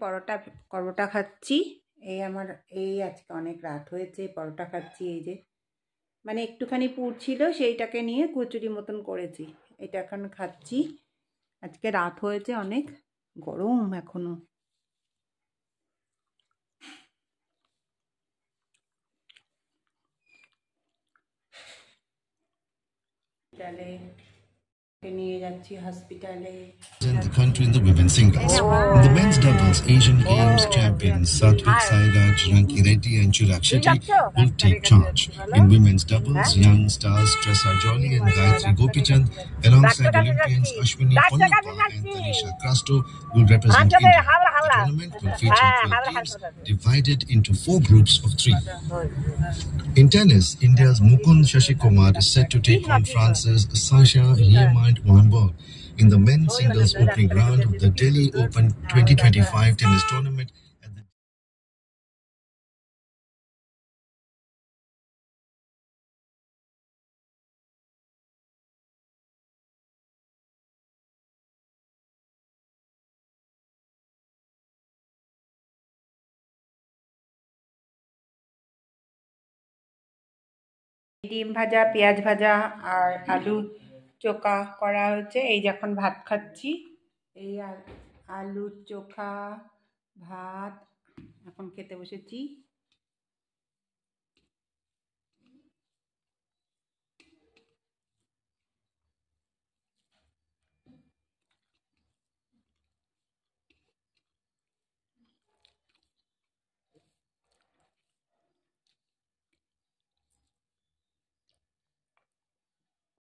পরোটা পরোটা খাচ্ছি। এই আজকে অনেক রাত হয়েছে, পরোটা খাচ্ছি। এই যে মানে একটুখানি পুর ছিল, সেইটাকে নিয়ে কচুরি মতন করেছি, এটা এখন খাচ্ছি। আজকে রাত হয়েছে, অনেক গরম এখনো। তাহলে নিয়ে যাচ্ছি হসপিটালে। In the country in the women's singles. In the men's doubles, Asian Games champions Satvik Sairaj, Ranki Reddy and Chirag Shetty will take charge. In women's doubles, young stars Tressa Jolly and Gayatri Gopichand alongside Olympians Ashwini Ponnappa and Tanisha Crasto will represent India. The tournament will feature 12 teams divided into 4 groups of 3. In tennis, India's Mukund Shashikumar is set to take on France's Sasha Hiermont-Weinberg in the men's singles opening round of the Delhi Open 2025 tennis tournament at the ডিম ভাজা, পেঁয়াজ ভাজা আর আলু চোখা করা হয়েছে। এই যখন ভাত খাচ্ছি, এই আলু চোখা ভাত এখন খেতে বসেছি।